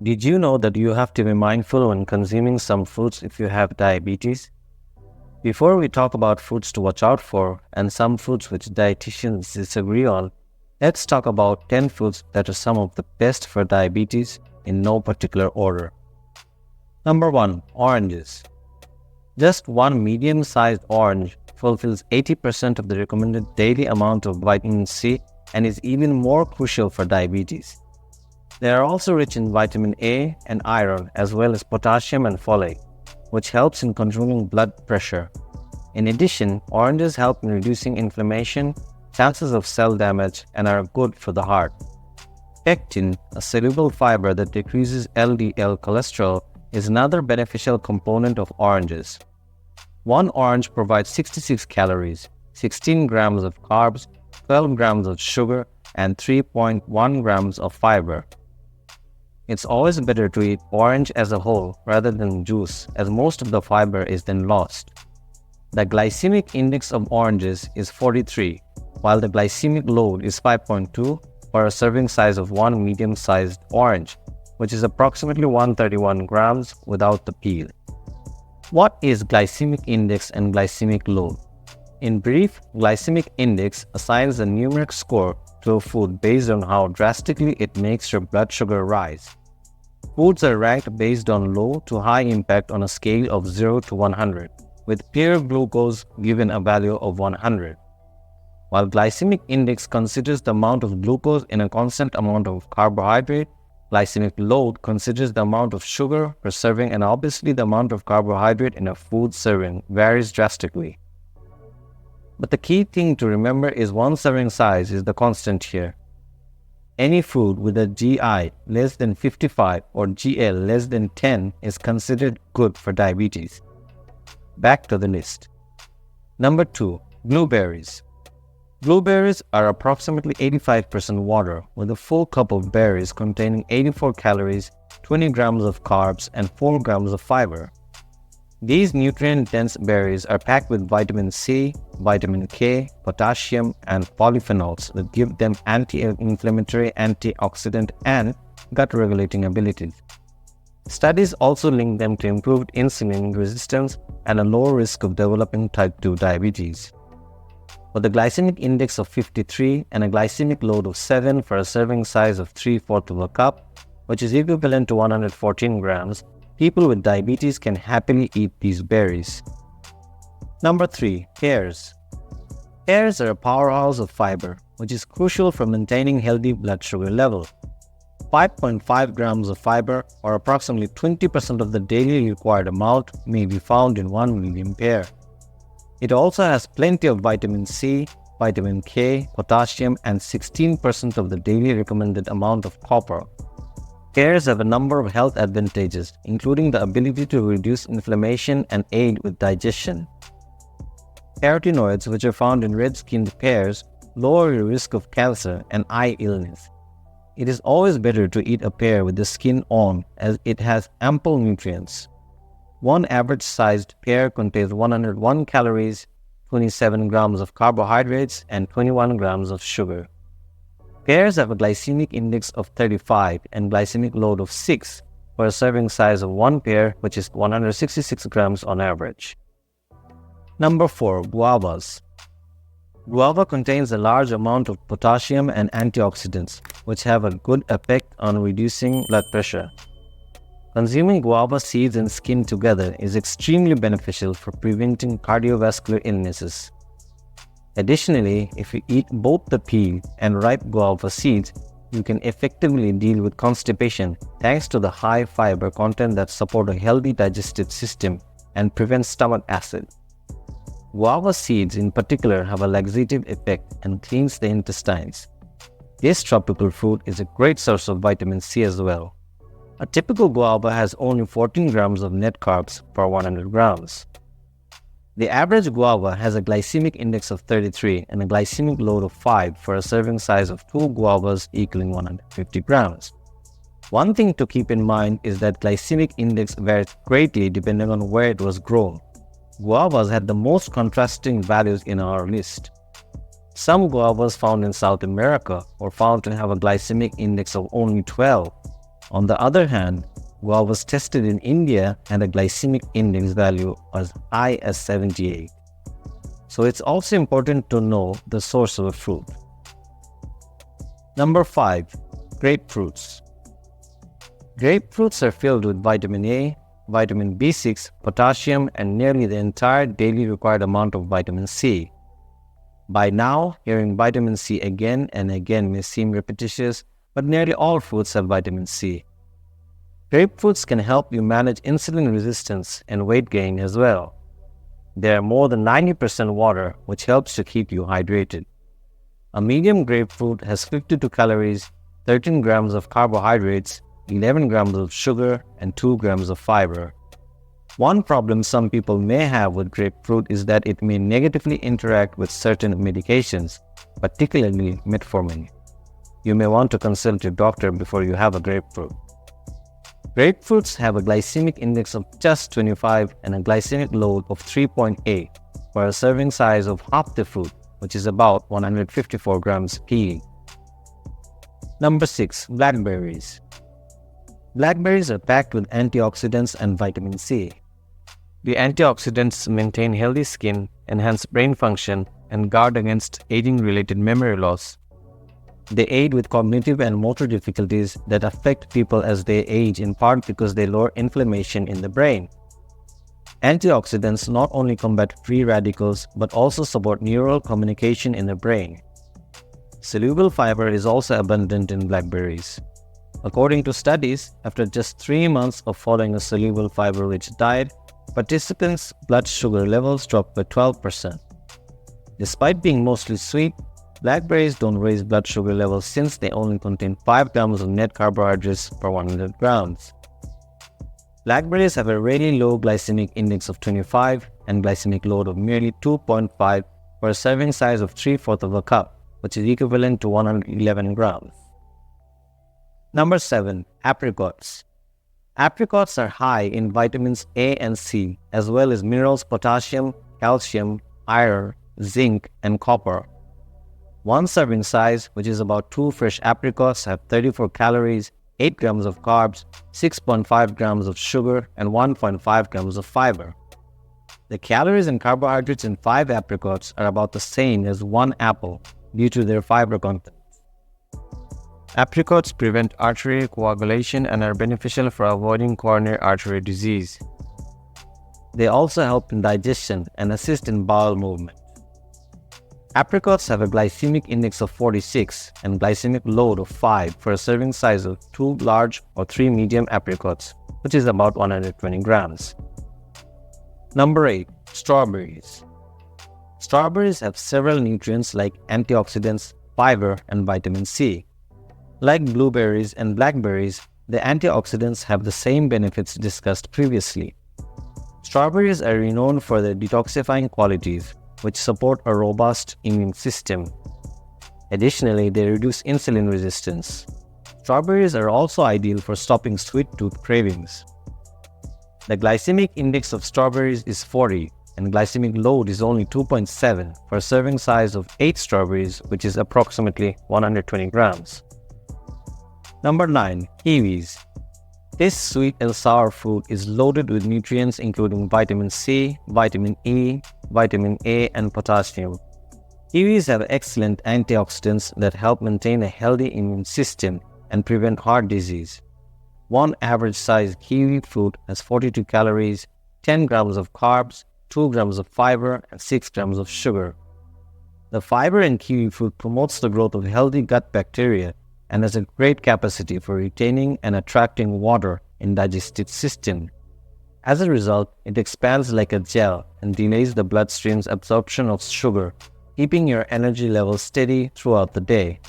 Did you know that you have to be mindful when consuming some foods if you have diabetes? Before we talk about foods to watch out for and some foods which dietitians disagree on, let's talk about 10 foods that are some of the best for diabetes in no particular order. Number 1. Oranges. Just one medium-sized orange fulfills 80% of the recommended daily amount of vitamin C and is even more crucial for diabetes. They are also rich in vitamin A and iron, as well as potassium and folate, which helps in controlling blood pressure. In addition, oranges help in reducing inflammation, chances of cell damage, and are good for the heart. Pectin, a soluble fiber that decreases LDL cholesterol, is another beneficial component of oranges. One orange provides 66 calories, 16 grams of carbs, 12 grams of sugar, and 3.1 grams of fiber. It's always better to eat orange as a whole rather than juice, as most of the fiber is then lost. The glycemic index of oranges is 43, while the glycemic load is 5.2 for a serving size of one medium-sized orange, which is approximately 131 grams without the peel. What is glycemic index and glycemic load? In brief, glycemic index assigns a numeric score to a food based on how drastically it makes your blood sugar rise. Foods are ranked based on low to high impact on a scale of 0 to 100, with pure glucose given a value of 100. While glycemic index considers the amount of glucose in a constant amount of carbohydrate, glycemic load considers the amount of sugar per serving, and obviously the amount of carbohydrate in a food serving varies drastically. But the key thing to remember is one serving size is the constant here. Any food with a GI less than 55 or GL less than 10 is considered good for diabetes. Back to the list. Number 2. Blueberries. Blueberries are approximately 85% water, with a full cup of berries containing 84 calories, 20 grams of carbs, and 4 grams of fiber. These nutrient-dense berries are packed with vitamin C, vitamin K, potassium, and polyphenols that give them anti-inflammatory, antioxidant, and gut-regulating abilities. Studies also link them to improved insulin resistance and a lower risk of developing type 2 diabetes. With a glycemic index of 53 and a glycemic load of 7 for a serving size of 3/4 of a cup, which is equivalent to 114 grams, people with diabetes can happily eat these berries. Number 3. Pears. Pears are a powerhouse of fiber, which is crucial for maintaining healthy blood sugar level. 5.5 grams of fiber, or approximately 20% of the daily required amount, may be found in one medium pear. It also has plenty of vitamin C, vitamin K, potassium, and 16% of the daily recommended amount of copper. Pears have a number of health advantages, including the ability to reduce inflammation and aid with digestion. Carotenoids, which are found in red-skinned pears, lower your risk of cancer and eye illness. It is always better to eat a pear with the skin on, as it has ample nutrients. One average-sized pear contains 101 calories, 27 grams of carbohydrates, and 21 grams of sugar. Pears have a glycemic index of 35 and glycemic load of 6 for a serving size of one pear, which is 166 grams on average. Number 4. Guavas. Guava contains a large amount of potassium and antioxidants, which have a good effect on reducing blood pressure. Consuming guava seeds and skin together is extremely beneficial for preventing cardiovascular illnesses. Additionally, if you eat both the peel and ripe guava seeds, you can effectively deal with constipation thanks to the high fiber content that support a healthy digestive system and prevent stomach acid. Guava seeds in particular have a laxative effect and cleans the intestines. This tropical fruit is a great source of vitamin C as well. A typical guava has only 14 grams of net carbs per 100 grams. The average guava has a glycemic index of 33 and a glycemic load of 5 for a serving size of 2 guavas equaling 150 grams. One thing to keep in mind is that glycemic index varies greatly depending on where it was grown. Guavas had the most contrasting values in our list. Some guavas found in South America were found to have a glycemic index of only 12, On the other hand, guava was tested in India and the glycemic index value was high as 78. So it's also important to know the source of a fruit. Number 5. Grapefruits. Grapefruits are filled with vitamin A, vitamin B6, potassium, and nearly the entire daily required amount of vitamin C. By now, hearing vitamin C again and again may seem repetitious, but nearly all fruits have vitamin C. Grapefruits can help you manage insulin resistance and weight gain as well. They are more than 90% water, which helps to keep you hydrated. A medium grapefruit has 52 calories, 13 grams of carbohydrates, 11 grams of sugar, and 2 grams of fiber. One problem some people may have with grapefruit is that it may negatively interact with certain medications, particularly metformin. You may want to consult your doctor before you have a grapefruit. Grapefruits have a glycemic index of just 25 and a glycemic load of 3.8 for a serving size of half the fruit, which is about 154 grams peeling. Number 6. Blackberries. Blackberries are packed with antioxidants and vitamin C. The antioxidants maintain healthy skin, enhance brain function, and guard against aging-related memory loss. They aid with cognitive and motor difficulties that affect people as they age, in part because they lower inflammation in the brain. Antioxidants not only combat free radicals but also support neural communication in the brain. Soluble fiber is also abundant in blackberries. According to studies, after just 3 months of following a soluble fiber-rich diet, participants' blood sugar levels dropped by 12%. Despite being mostly sweet, blackberries don't raise blood sugar levels since they only contain 5 grams of net carbohydrates per 100 grams. Blackberries have a really low glycemic index of 25 and glycemic load of merely 2.5 for a serving size of 3/4 of a cup, which is equivalent to 111 grams. Number 7. Apricots. Apricots are high in vitamins A and C, as well as minerals potassium, calcium, iron, zinc, and copper. One serving size, which is about 2 fresh apricots, have 34 calories, 8 grams of carbs, 6.5 grams of sugar, and 1.5 grams of fiber. The calories and carbohydrates in 5 apricots are about the same as 1 apple due to their fiber content. Apricots prevent artery coagulation and are beneficial for avoiding coronary artery disease. They also help in digestion and assist in bowel movement. Apricots have a glycemic index of 46 and glycemic load of 5 for a serving size of 2 large or 3 medium apricots, which is about 120 grams. Number 8. Strawberries. Strawberries have several nutrients like antioxidants, fiber, and vitamin C. Like blueberries and blackberries, the antioxidants have the same benefits discussed previously. Strawberries are renowned for their detoxifying qualities, which support a robust immune system. Additionally, they reduce insulin resistance. Strawberries are also ideal for stopping sweet tooth cravings. The glycemic index of strawberries is 40, and glycemic load is only 2.7 for a serving size of 8 strawberries, which is approximately 120 grams. Number 9. Kiwis. This sweet and sour fruit is loaded with nutrients including vitamin C, vitamin E, vitamin A, and potassium. Kiwis have excellent antioxidants that help maintain a healthy immune system and prevent heart disease. One average-sized kiwi fruit has 42 calories, 10 grams of carbs, 2 grams of fiber, and 6 grams of sugar. The fiber in kiwi fruit promotes the growth of healthy gut bacteria and has a great capacity for retaining and attracting water in the digestive system. As a result, it expands like a gel and delays the bloodstream's absorption of sugar, keeping your energy levels steady throughout the day.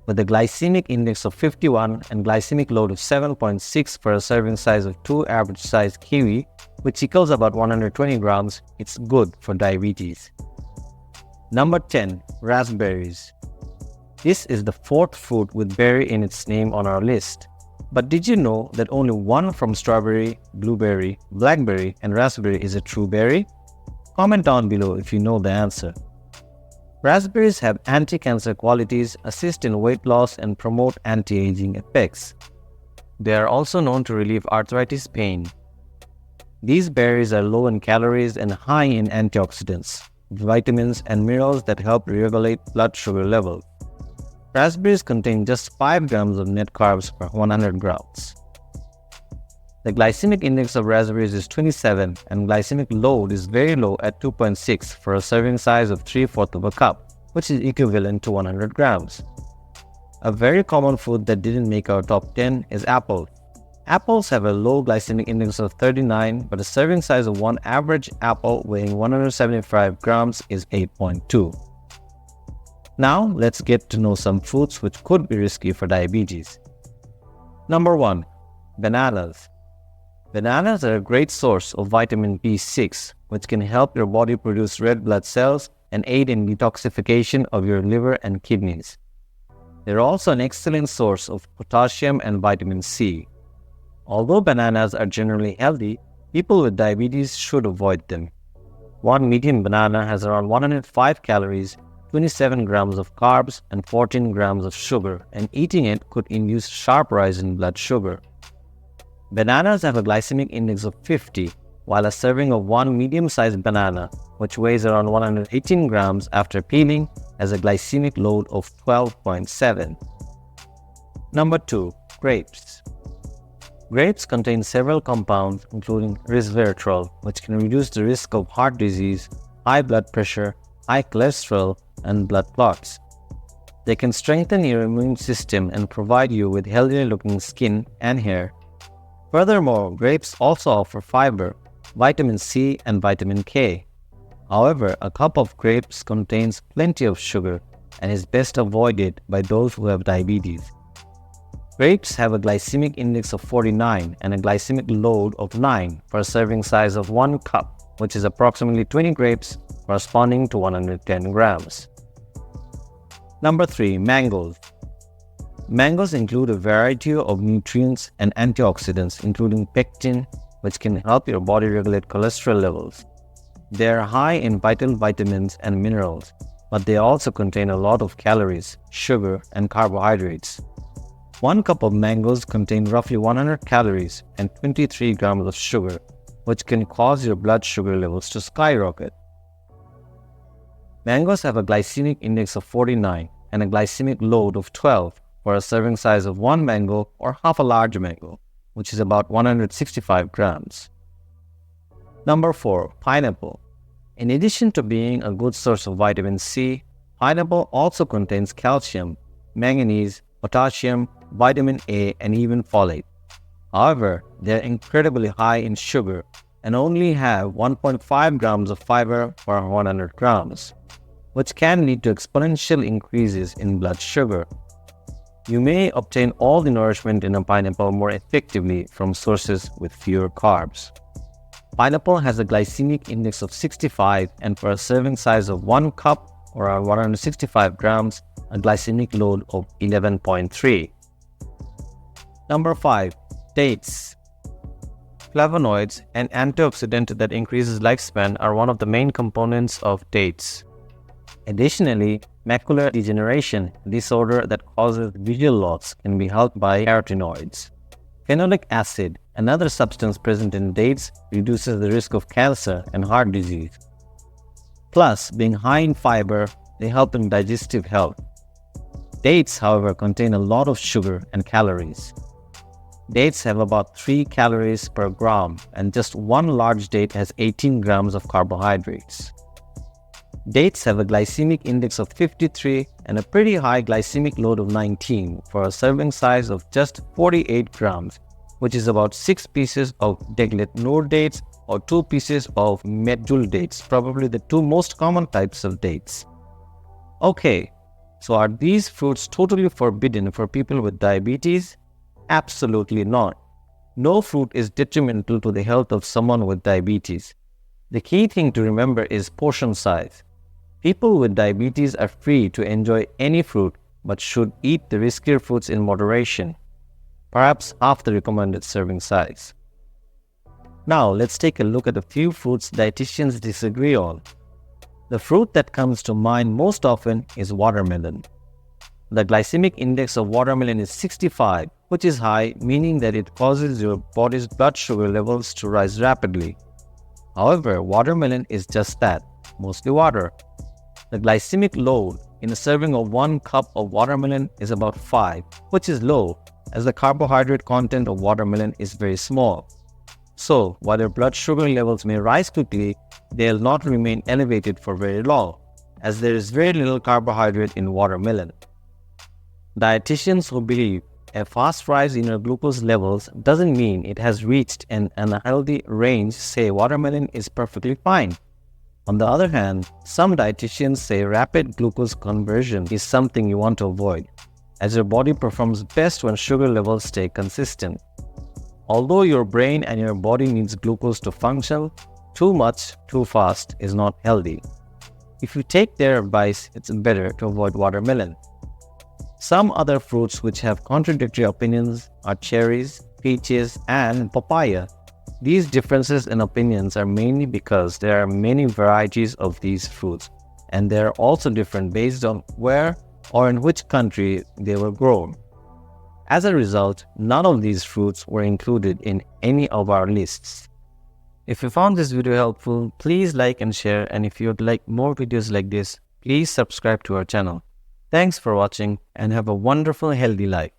With a glycemic index of 51 and glycemic load of 7.6 for a serving size of 2 average-sized kiwi, which equals about 120 grams, it's good for diabetes. Number 10. Raspberries. This is the 4th fruit with berry in its name on our list. But did you know that only one from strawberry, blueberry, blackberry, and raspberry is a true berry? Comment down below if you know the answer. Raspberries have anti-cancer qualities, assist in weight loss, and promote anti-aging effects. They are also known to relieve arthritis pain. These berries are low in calories and high in antioxidants, vitamins, and minerals that help regulate blood sugar levels. Raspberries contain just 5 grams of net carbs per 100 grams. The glycemic index of raspberries is 27 and glycemic load is very low at 2.6 for a serving size of 3/4 of a cup, which is equivalent to 100 grams. A very common food that didn't make our top 10 is apple. Apples have a low glycemic index of 39, but a serving size of one average apple weighing 175 grams is 8.2. Now, let's get to know some foods which could be risky for diabetes. Number 1. Bananas. Bananas are a great source of vitamin B6, which can help your body produce red blood cells and aid in detoxification of your liver and kidneys. They're also an excellent source of potassium and vitamin C. Although bananas are generally healthy, people with diabetes should avoid them. One medium banana has around 105 calories, 27 grams of carbs, and 14 grams of sugar, and eating it could induce sharp rise in blood sugar. Bananas have a glycemic index of 50, while a serving of one medium-sized banana, which weighs around 118 grams after peeling, has a glycemic load of 12.7. Number 2. Grapes. Grapes contain several compounds including resveratrol, which can reduce the risk of heart disease, high blood pressure, high cholesterol, and blood clots. They can strengthen your immune system and provide you with healthier-looking skin and hair. Furthermore, grapes also offer fiber, vitamin C, and vitamin K. However, a cup of grapes contains plenty of sugar and is best avoided by those who have diabetes. Grapes have a glycemic index of 49 and a glycemic load of 9 for a serving size of 1 cup, which is approximately 20 grapes corresponding to 110 grams. Number 3. Mangoes. Mangoes include a variety of nutrients and antioxidants, including pectin, which can help your body regulate cholesterol levels. They are high in vital vitamins and minerals, but they also contain a lot of calories, sugar, and carbohydrates. 1 cup of mangoes contain roughly 100 calories and 23 grams of sugar, which can cause your blood sugar levels to skyrocket. Mangoes have a glycemic index of 49 and a glycemic load of 12 for a serving size of 1 mango or half a large mango, which is about 165 grams. Number 4. Pineapple. In addition to being a good source of vitamin C, pineapple also contains calcium, manganese, potassium, vitamin A, and even folate. However, they are incredibly high in sugar and only have 1.5 grams of fiber per 100 grams, which can lead to exponential increases in blood sugar. You may obtain all the nourishment in a pineapple more effectively from sources with fewer carbs. Pineapple has a glycemic index of 65 and for a serving size of 1 cup or around 165 grams, a glycemic load of 11.3. Number 5. Dates. Flavonoids, an antioxidant that increases lifespan, are one of the main components of dates. Additionally, macular degeneration, a disorder that causes visual loss, can be helped by carotenoids. Phenolic acid, another substance present in dates, reduces the risk of cancer and heart disease. Plus, being high in fiber, they help in digestive health. Dates, however, contain a lot of sugar and calories. Dates have about 3 calories per gram, and just one large date has 18 grams of carbohydrates. Dates have a glycemic index of 53 and a pretty high glycemic load of 19 for a serving size of just 48 grams, which is about 6 pieces of deglet nur dates or 2 pieces of medjool dates, probably the 2 most common types of dates. Okay, so are these fruits totally forbidden for people with diabetes? Absolutely not. No fruit is detrimental to the health of someone with diabetes. The key thing to remember is portion size. People with diabetes are free to enjoy any fruit but should eat the riskier fruits in moderation, perhaps half the recommended serving size. Now let's take a look at a few fruits dietitians disagree on. The fruit that comes to mind most often is watermelon. The glycemic index of watermelon is 65, which is high, meaning that it causes your body's blood sugar levels to rise rapidly. However, watermelon is just that, mostly water. The glycemic load in a serving of 1 cup of watermelon is about 5, which is low, as the carbohydrate content of watermelon is very small. So, while your blood sugar levels may rise quickly, they will not remain elevated for very long, as there is very little carbohydrate in watermelon. Dietitians who believe a fast rise in your glucose levels doesn't mean it has reached an unhealthy range say watermelon is perfectly fine. On the other hand, some dietitians say rapid glucose conversion is something you want to avoid, as your body performs best when sugar levels stay consistent. Although your brain and your body needs glucose to function, too much, too fast is not healthy. If you take their advice, it's better to avoid watermelon. Some other fruits which have contradictory opinions are cherries, peaches, and papaya. These differences in opinions are mainly because there are many varieties of these fruits, and they are also different based on where or in which country they were grown. As a result, none of these fruits were included in any of our lists. If you found this video helpful, please like and share, and if you would like more videos like this, please subscribe to our channel. Thanks for watching and have a wonderful healthy life.